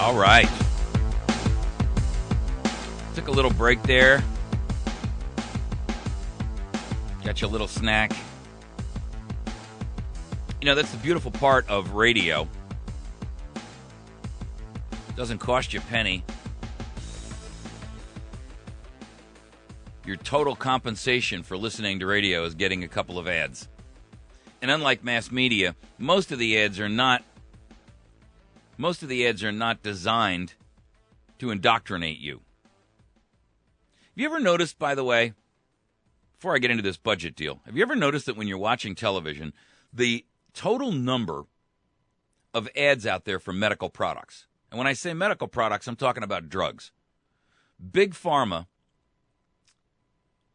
All right. Took a little break there. Got you a little snack. You know, that's the beautiful part of radio. Doesn't cost you a penny. Your total compensation for listening to radio is getting a couple of ads. And unlike mass media, most of the ads are not designed to indoctrinate you. Have you ever noticed, by the way, before I get into this budget deal, have you ever noticed that when you're watching television, the total number of ads out there for medical products, and when I say medical products, I'm talking about drugs. Big Pharma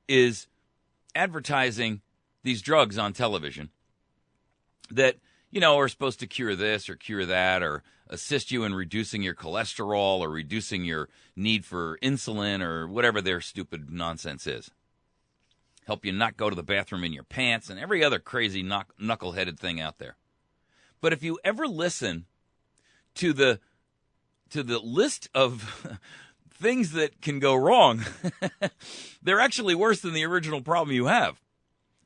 is advertising these drugs on television that, you know, are supposed to cure this or cure that or assist you in reducing your cholesterol or reducing your need for insulin or whatever their stupid nonsense is. Help you not go to the bathroom in your pants and every other crazy knuckle-headed thing out there. But if you ever listen to the list of things that can go wrong, they're actually worse than the original problem you have.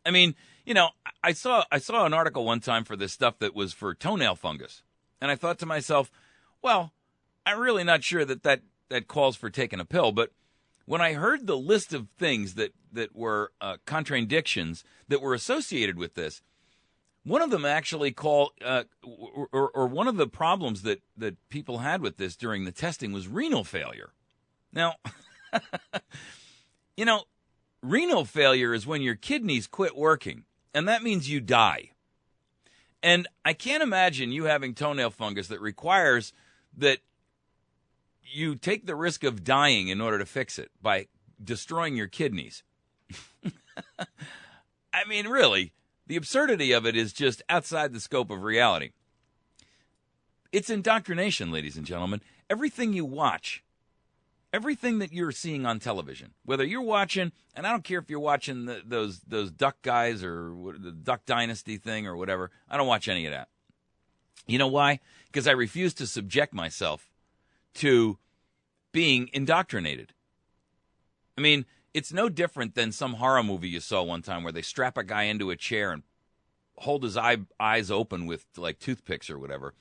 I mean, you know, I saw an article one time for this stuff that was for toenail fungus. And I thought to myself, well, I'm really not sure that calls for taking a pill. But when I heard the list of things that were contradictions that were associated with this, one of them actually or one of the problems that people had with this during the testing was renal failure. Now, you know, renal failure is when your kidneys quit working, and that means you die. And I can't imagine you having toenail fungus that requires that you take the risk of dying in order to fix it by destroying your kidneys. I mean, really, the absurdity of it is just outside the scope of reality. It's indoctrination, ladies and gentlemen. Everything you watch, everything that you're seeing on television, whether you're watching, and I don't care if you're watching those Duck Guys or the Duck Dynasty thing or whatever, I don't watch any of that. You know why? Because I refuse to subject myself to being indoctrinated. I mean, it's no different than some horror movie you saw one time where they strap a guy into a chair and hold his eyes open with like toothpicks or whatever,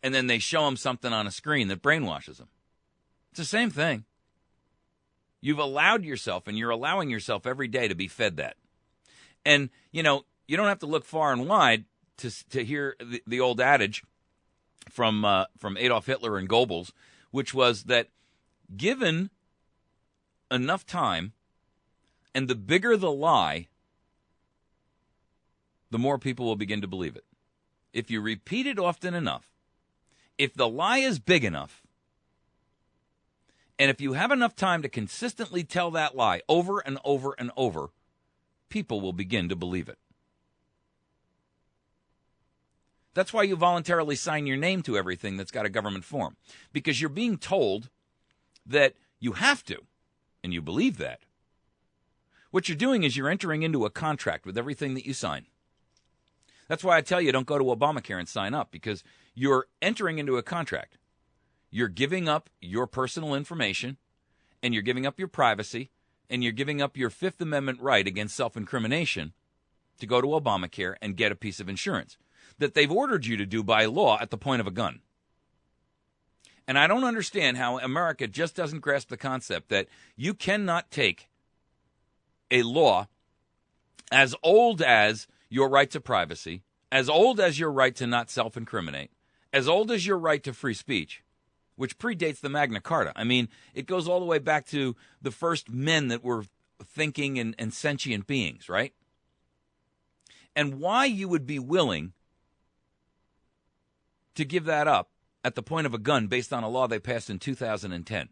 and then they show him something on a screen that brainwashes him. It's the same thing. You've allowed yourself, and you're allowing yourself every day to be fed that. And, you know, you don't have to look far and wide to hear the old adage from Adolf Hitler and Goebbels, which was that given enough time and the bigger the lie, the more people will begin to believe it. If you repeat it often enough, if the lie is big enough, and if you have enough time to consistently tell that lie over and over and over, people will begin to believe it. That's why you voluntarily sign your name to everything that's got a government form, because you're being told that you have to, and you believe that. What you're doing is you're entering into a contract with everything that you sign. That's why I tell you don't go to Obamacare and sign up, because you're entering into a contract. You're giving up your personal information, and you're giving up your privacy, and you're giving up your Fifth Amendment right against self-incrimination to go to Obamacare and get a piece of insurance that they've ordered you to do by law at the point of a gun. And I don't understand how America just doesn't grasp the concept that you cannot take a law as old as your right to privacy, as old as your right to not self-incriminate, as old as your right to free speech, which predates the Magna Carta. I mean, it goes all the way back to the first men that were thinking and sentient beings, right? And why you would be willing to give that up at the point of a gun based on a law they passed in 2010.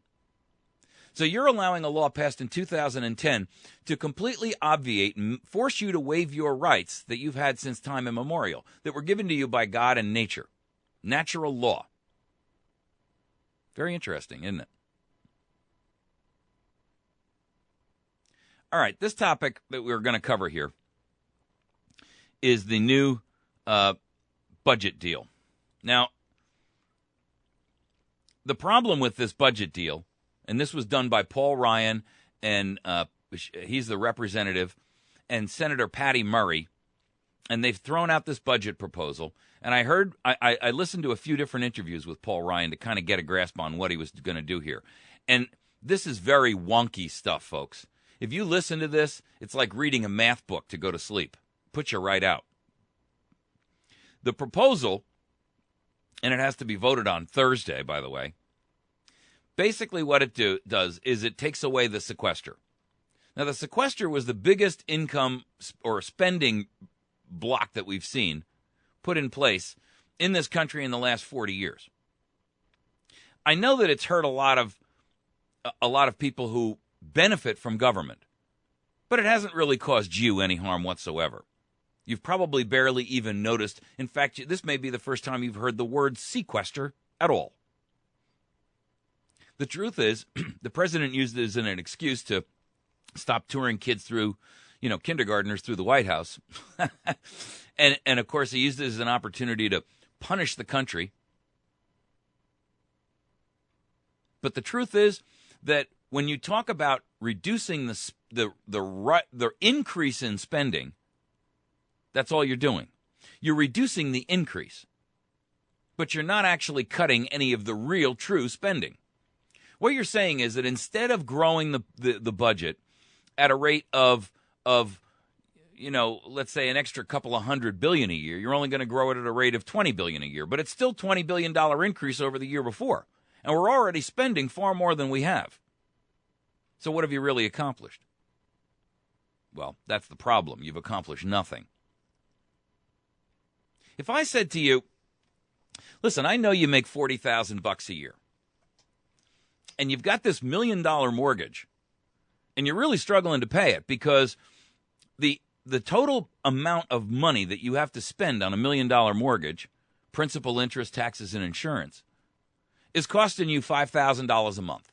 So you're allowing a law passed in 2010 to completely obviate and force you to waive your rights that you've had since time immemorial, that were given to you by God and nature. Natural law. Very interesting, isn't it? All right, this topic that we're going to cover here is the new budget deal. Now, the problem with this budget deal, and this was done by Paul Ryan, and he's the representative, and Senator Patty Murray, and they've thrown out this budget proposal. And I listened to a few different interviews with Paul Ryan to kind of get a grasp on what he was going to do here. And this is very wonky stuff, folks. If you listen to this, it's like reading a math book to go to sleep. Puts you right out. The proposal, and it has to be voted on Thursday, by the way, basically what it does is it takes away the sequester. Now, the sequester was the biggest income or spending block that we've seen put in place in this country in the last 40 years. I know that it's hurt a lot of people who benefit from government, but it hasn't really caused you any harm whatsoever. You've probably barely even noticed. In fact, this may be the first time you've heard the word sequester at all. The truth is, the president used it as an excuse to stop touring kids through, kindergartners through the White House. and of course, he used it as an opportunity to punish the country. But the truth is that when you talk about reducing the increase in spending, that's all you're doing. You're reducing the increase, but you're not actually cutting any of the real, true spending. What you're saying is that instead of growing the budget at a rate of let's say an extra couple of $100 billion a year, you're only going to grow it at a rate of $20 billion a year, but it's still $20 billion increase over the year before, and we're already spending far more than we have. So what have you really accomplished? Well, that's the problem. You've accomplished nothing. If I said to you, listen, I know you make $40,000 a year, and you've got this $1 million mortgage, and you're really struggling to pay it because the total amount of money that you have to spend on a $1 million mortgage, principal, interest, taxes, and insurance, is costing you $5,000 a month.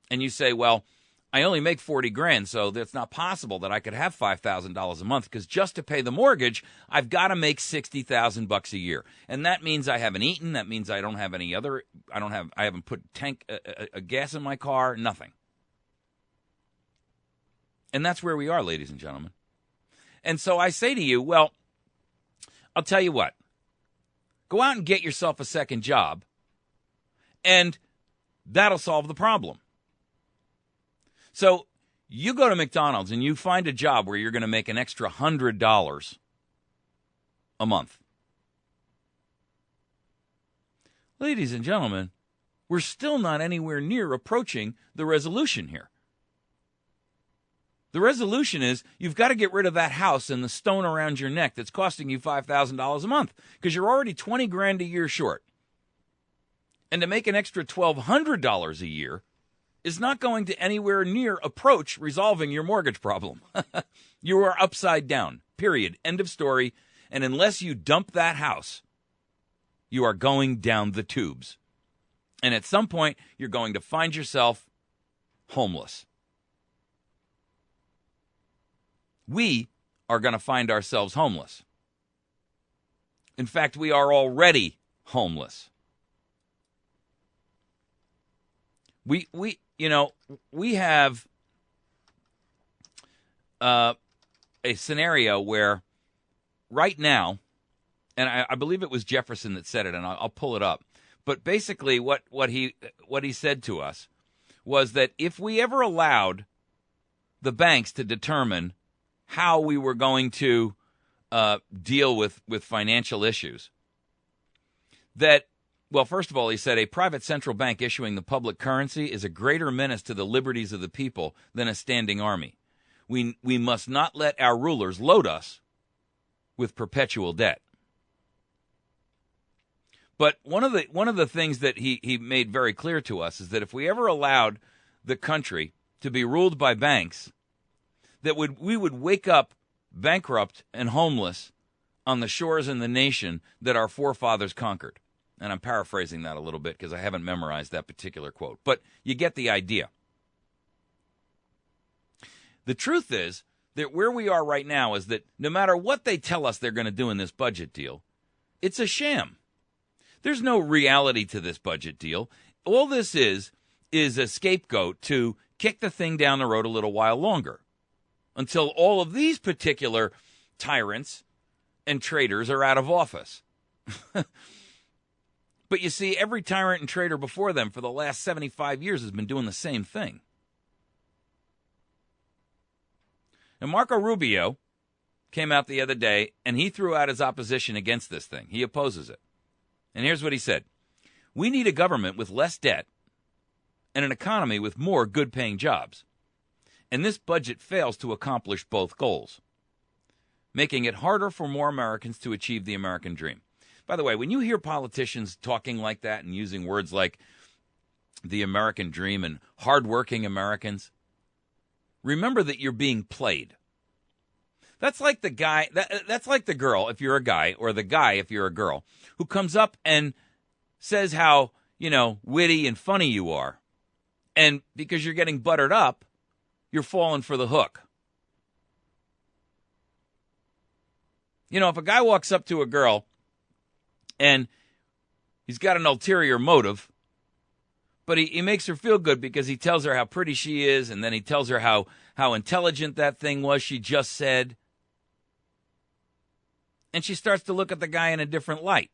And you say, well, I only make $40,000, so that's not possible that I could have $5,000 a month because just to pay the mortgage, I've got to make $60,000 a year, and that means I haven't eaten. That means I don't have any other. I haven't put a gas in my car. Nothing. And that's where we are, ladies and gentlemen. And so I say to you, well, I'll tell you what. Go out and get yourself a second job, and that'll solve the problem. So you go to McDonald's and you find a job where you're going to make an extra $100 a month. Ladies and gentlemen, we're still not anywhere near approaching the resolution here. The resolution is you've got to get rid of that house and the stone around your neck that's costing you $5,000 a month because you're already $20,000 a year short. And to make an extra $1,200 a year is not going to anywhere near approach resolving your mortgage problem. You are upside down, period, end of story. And unless you dump that house, you are going down the tubes. And at some point, you're going to find yourself homeless. We are going to find ourselves homeless. In fact, we are already homeless. We have a scenario where right now, and I believe it was Jefferson that said it, and I'll pull it up. But basically what he said to us was that if we ever allowed the banks to determine how we were going to deal with financial issues, that, well, first of all, he said a private central bank issuing the public currency is a greater menace to the liberties of the people than a standing army. We must not let our rulers load us with perpetual debt. But one of the things that he made very clear to us is that if we ever allowed the country to be ruled by banks, that we would wake up bankrupt and homeless on the shores in the nation that our forefathers conquered. And I'm paraphrasing that a little bit because I haven't memorized that particular quote. But you get the idea. The truth is that where we are right now is that no matter what they tell us they're going to do in this budget deal, it's a sham. There's no reality to this budget deal. All this is a scapegoat to kick the thing down the road a little while longer until all of these particular tyrants and traitors are out of office. But you see, every tyrant and traitor before them for the last 75 years has been doing the same thing. And Marco Rubio came out the other day, and he threw out his opposition against this thing. He opposes it. And here's what he said. We need a government with less debt and an economy with more good-paying jobs. And this budget fails to accomplish both goals, making it harder for more Americans to achieve the American dream. By the way, when you hear politicians talking like that and using words like the American dream and hardworking Americans, remember that you're being played. That's like the guy, that's like the girl, if you're a guy, or the guy, if you're a girl, who comes up and says how, witty and funny you are. And because you're getting buttered up, you're falling for the hook. If a guy walks up to a girl and he's got an ulterior motive, but he makes her feel good because he tells her how pretty she is, and then he tells her how intelligent that thing was she just said. And she starts to look at the guy in a different light.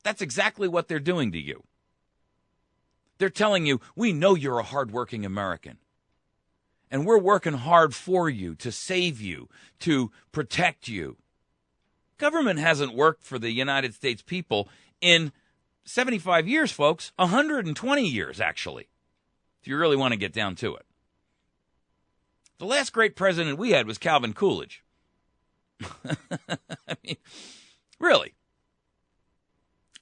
That's exactly what they're doing to you. They're telling you, we know you're a hardworking American. And we're working hard for you, to save you, to protect you. Government hasn't worked for the United States people in 75 years, folks. 120 years, actually, if you really want to get down to it. The last great president we had was Calvin Coolidge. I mean, really.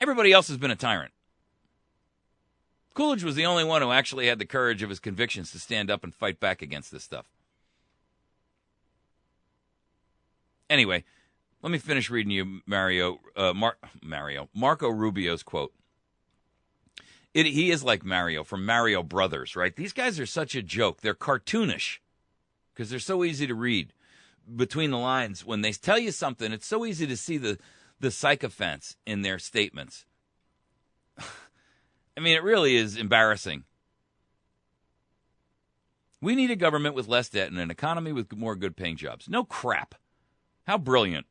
Everybody else has been a tyrant. Coolidge was the only one who actually had the courage of his convictions to stand up and fight back against this stuff. Anyway, let me finish reading you Marco Rubio's quote. He is like Mario from Mario Brothers, right? These guys are such a joke. They're cartoonish because they're so easy to read between the lines. When they tell you something, it's so easy to see the sycophants in their statements. I mean, it really is embarrassing. We need a government with less debt and an economy with more good-paying jobs. No crap. How brilliant.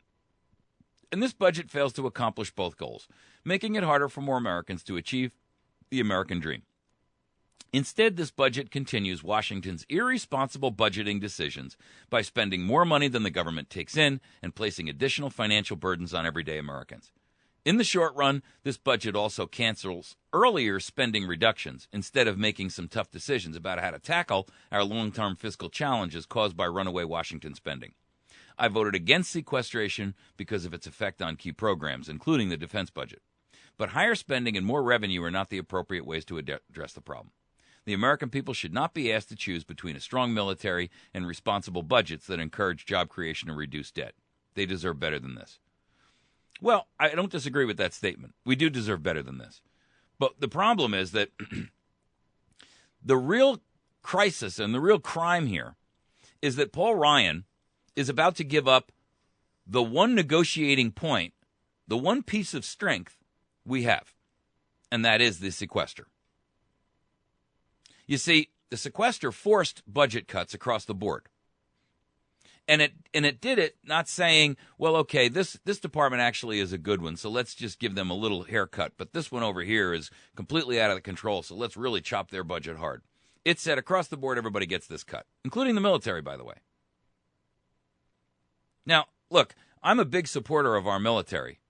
And this budget fails to accomplish both goals, making it harder for more Americans to achieve the American dream. Instead, this budget continues Washington's irresponsible budgeting decisions by spending more money than the government takes in and placing additional financial burdens on everyday Americans. In the short run, this budget also cancels earlier spending reductions instead of making some tough decisions about how to tackle our long-term fiscal challenges caused by runaway Washington spending. I voted against sequestration because of its effect on key programs, including the defense budget. But higher spending and more revenue are not the appropriate ways to address the problem. The American people should not be asked to choose between a strong military and responsible budgets that encourage job creation and reduce debt. They deserve better than this. Well, I don't disagree with that statement. We do deserve better than this. But the problem is that the real crisis and the real crime here is that Paul Ryan is about to give up the one negotiating point, the one piece of strength we have, and that is the sequester. You see, the sequester forced budget cuts across the board. And it did it not saying, well, okay, this department actually is a good one, so let's just give them a little haircut. But this one over here is completely out of control, so let's really chop their budget hard. It said across the board, everybody gets this cut, including the military, by the way. Now, look, I'm a big supporter of our military,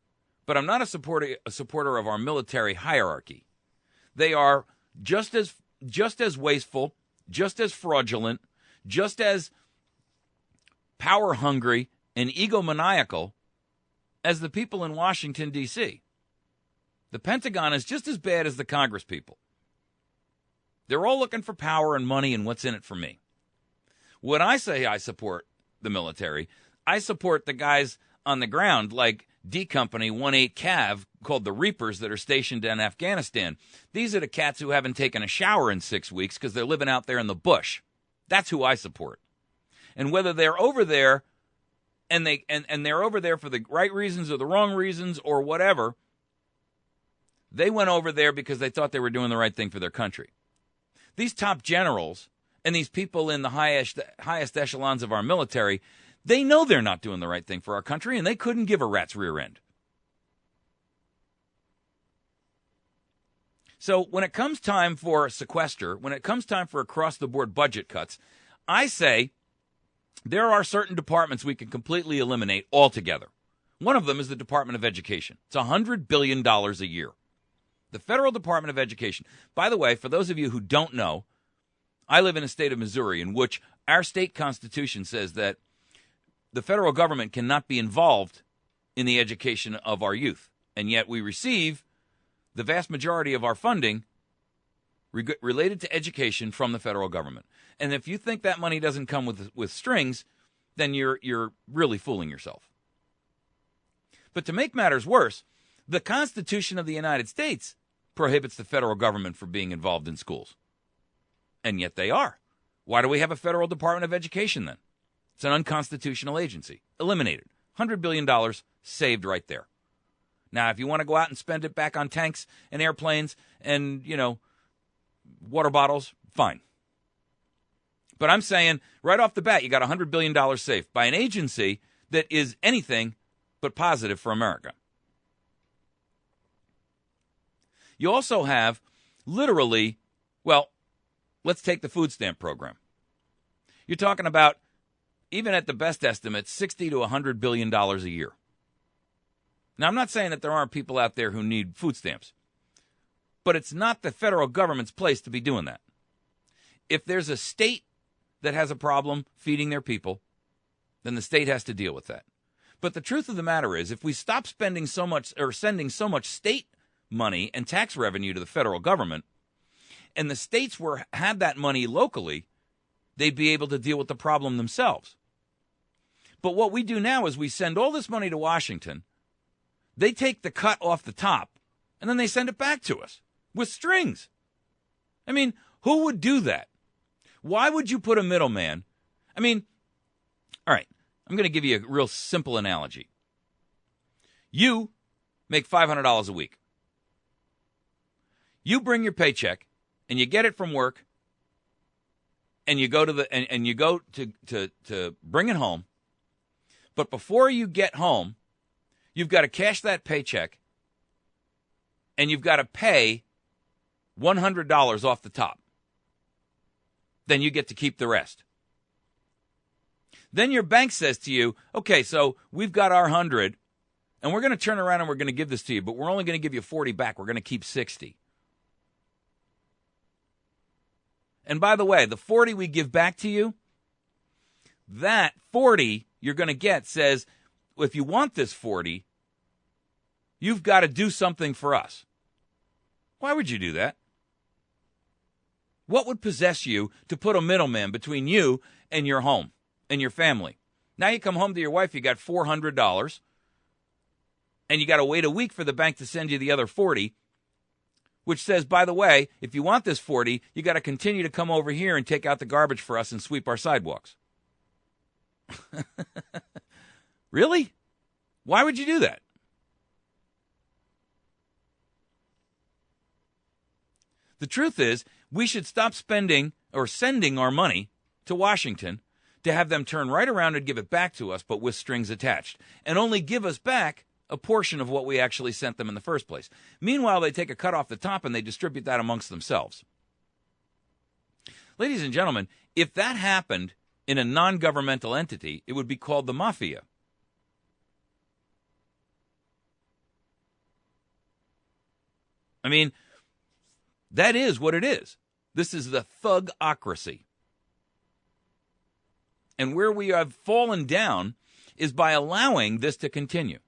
but I'm not a supporter of our military hierarchy. They are just as wasteful, just as fraudulent, just as power hungry and egomaniacal as the people in Washington, D.C. The Pentagon is just as bad as the Congress people. They're all looking for power and money and what's in it for me. When I say I support the military, I support the guys on the ground like D Company 1-8 Cav called the Reapers that are stationed in Afghanistan. These are the cats who haven't taken a shower in 6 weeks because they're living out there in the bush. That's who I support. And whether they're over there and they're over there for the right reasons or the wrong reasons or whatever. They went over there because they thought they were doing the right thing for their country. These top generals and these people in the highest echelons of our military, they know they're not doing the right thing for our country, and they couldn't give a rat's rear end. So when it comes time for sequester, when it comes time for across-the-board budget cuts, I say there are certain departments we can completely eliminate altogether. One of them is the Department of Education. It's $100 billion a year. The Federal Department of Education. By the way, for those of you who don't know, I live in a state of Missouri in which our state constitution says that the federal government cannot be involved in the education of our youth. And yet we receive the vast majority of our funding related to education from the federal government. And if you think that money doesn't come with strings, then you're really fooling yourself. But to make matters worse, the Constitution of the United States prohibits the federal government from being involved in schools. And yet they are. Why do we have a federal Department of Education then? It's an unconstitutional agency. Eliminated. $100 billion saved right there. Now, if you want to go out and spend it back on tanks and airplanes and, water bottles, fine. But I'm saying right off the bat, you got $100 billion saved by an agency that is anything but positive for America. You also have literally, let's take the food stamp program. You're talking about, even at the best estimate, $60 to $100 billion a year. Now, I'm not saying that there aren't people out there who need food stamps, but it's not the federal government's place to be doing that. If there's a state that has a problem feeding their people, then the state has to deal with that. But the truth of the matter is, if we stop spending so much or sending so much state money and tax revenue to the federal government, and the states had that money locally, they'd be able to deal with the problem themselves. But what we do now is we send all this money to Washington. They take the cut off the top, and then they send it back to us with strings. I mean, who would do that? Why would you put a middleman? I mean, all right, I'm going to give you a real simple analogy. You make $500 a week. You bring your paycheck, and you get it from work, and you go to bring it home. But before you get home, you've got to cash that paycheck, and you've got to pay $100 off the top. Then you get to keep the rest. Then your bank says to you, okay, so we've got our 100, and we're going to turn around and we're going to give this to you, but we're only going to give you 40 back. We're going to keep 60. And by the way, the 40 we give back to you, that 40 you're going to get says, if you want this 40, you've got to do something for us. Why would you do that? What would possess you to put a middleman between you and your home and your family? Now you come home to your wife, you got $400, and you got to wait a week for the bank to send you the other 40, which says, by the way, if you want this 40, you got to continue to come over here and take out the garbage for us and sweep our sidewalks. Really? Why would you do that? The truth is, we should stop spending or sending our money to Washington to have them turn right around and give it back to us, but with strings attached, and only give us back a portion of what we actually sent them in the first place. Meanwhile, they take a cut off the top and they distribute that amongst themselves. Ladies and gentlemen, if that happened in a non-governmental entity, it would be called the mafia. I mean, that is what it is. This is the thugocracy. And where we have fallen down is by allowing this to continue.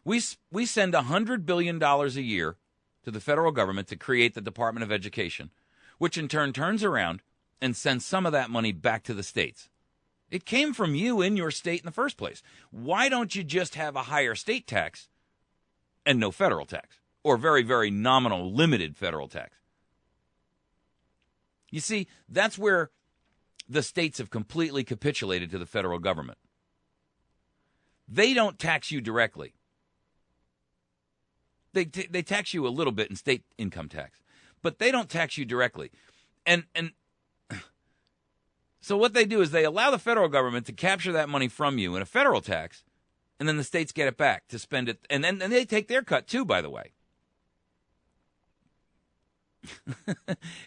We send $100 billion a year to the federal government to create the Department of Education, which in turn turns around and sends some of that money back to the states. It came from you in your state in the first place. Why don't you just have a higher state tax and no federal tax? Or very, very nominal, limited federal tax? You see, that's where the states have completely capitulated to the federal government. they don't tax you directly. They tax you a little bit in state income tax, but they don't tax you directly. And so what they do is they allow the federal government to capture that money from you in a federal tax, and then the states get it back to spend it. And then they take their cut too, by the way.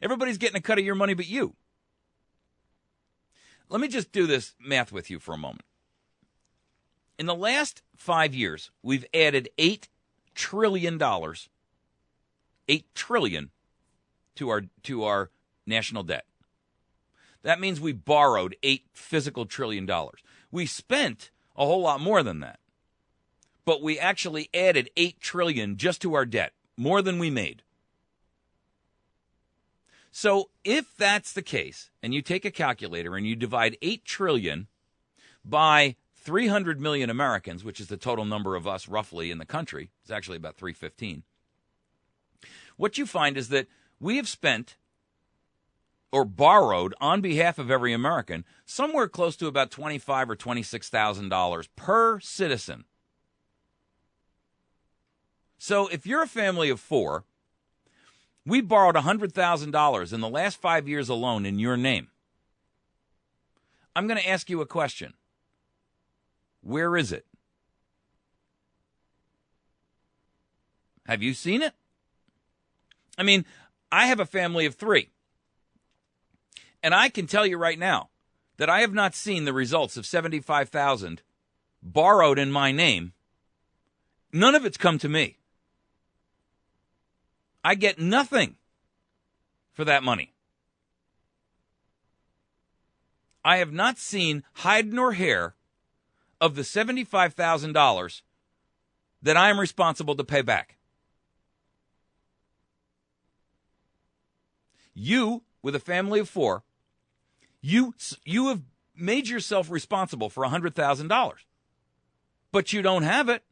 Everybody's getting a cut of your money but you. Let me just do this math with you for a moment. In the last 5 years, we've added $8 trillion, $8 trillion to our national debt. That means we borrowed $8 physical trillion. We spent a whole lot more than that. But we actually added $8 trillion just to our debt, more than we made. So if that's the case, and you take a calculator and you divide 8 trillion by 300 million Americans, which is the total number of us roughly in the country, it's actually about 315, what you find is that we have spent or borrowed on behalf of every American somewhere close to about $25,000 or $26,000 per citizen. So if you're a family of 4, we borrowed $100,000 in the last 5 years alone in your name. I'm going to ask you a question. Where is it? Have you seen it? I mean, I have a family of 3. And I can tell you right now that I have not seen the results of $75,000 borrowed in my name. None of it's come to me. I get nothing for that money. I have not seen hide nor hair of the $75,000 that I am responsible to pay back. You, with a family of 4, you have made yourself responsible for $100,000, but you don't have it.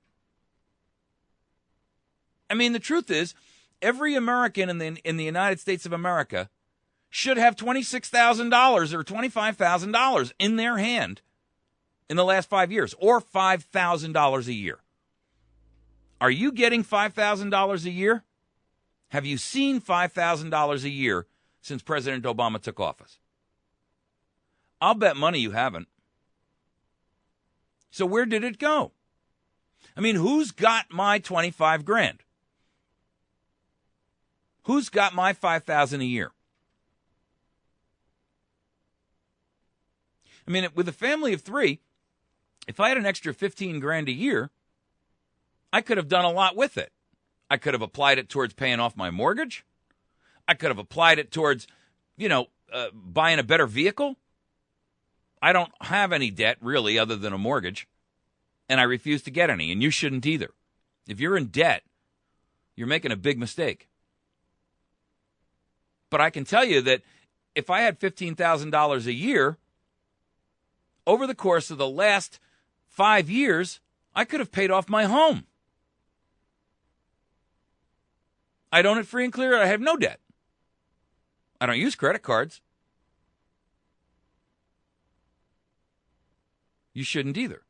I mean, the truth is, every American in the United States of America should have $26,000 or $25,000 in their hand in the last 5 years, or $5,000 a year. Are you getting $5,000 a year? Have you seen $5,000 a year since President Obama took office? I'll bet money you haven't. So where did it go? I mean, who's got my 25 grand? Who's got my $5,000 a year? I mean, with a family of 3, if I had an extra 15 grand a year, I could have done a lot with it. I could have applied it towards paying off my mortgage. I could have applied it towards, buying a better vehicle. I don't have any debt, really, other than a mortgage, and I refuse to get any, and you shouldn't either. If you're in debt, you're making a big mistake. But I can tell you that if I had $15,000 a year, over the course of the last 5 years, I could have paid off my home. I'd own it free and clear. I have no debt. I don't use credit cards. You shouldn't either.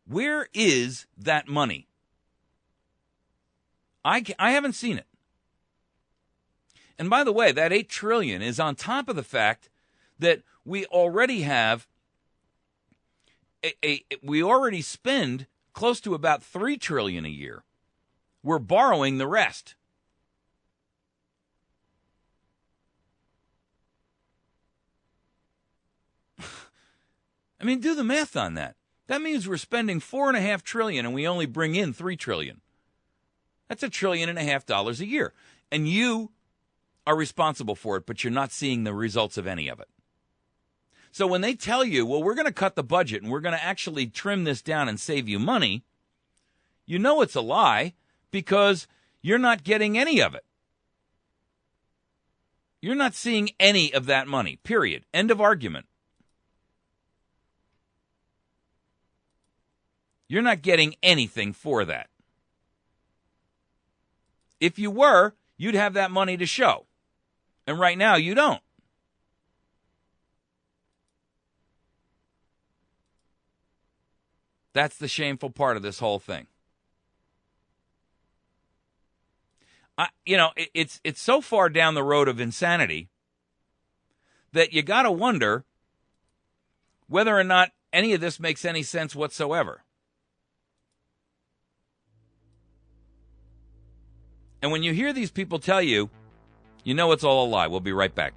Where is that money? I haven't seen it. And by the way, that $8 trillion is on top of the fact that we already have we already spend close to about $3 trillion a year. We're borrowing the rest. I mean, do the math on that. That means we're spending $4.5 trillion and we only bring in $3 trillion. That's $1.5 trillion a year. And you are responsible for it, but you're not seeing the results of any of it. So when they tell you, well, we're going to cut the budget and we're going to actually trim this down and save you money, you know it's a lie because you're not getting any of it. You're not seeing any of that money, period. End of argument. You're not getting anything for that. If you were, you'd have that money to show. And right now, you don't. That's the shameful part of this whole thing. It's so far down the road of insanity that you got to wonder whether or not any of this makes any sense whatsoever. And when you hear these people tell you, you know it's all a lie. We'll be right back.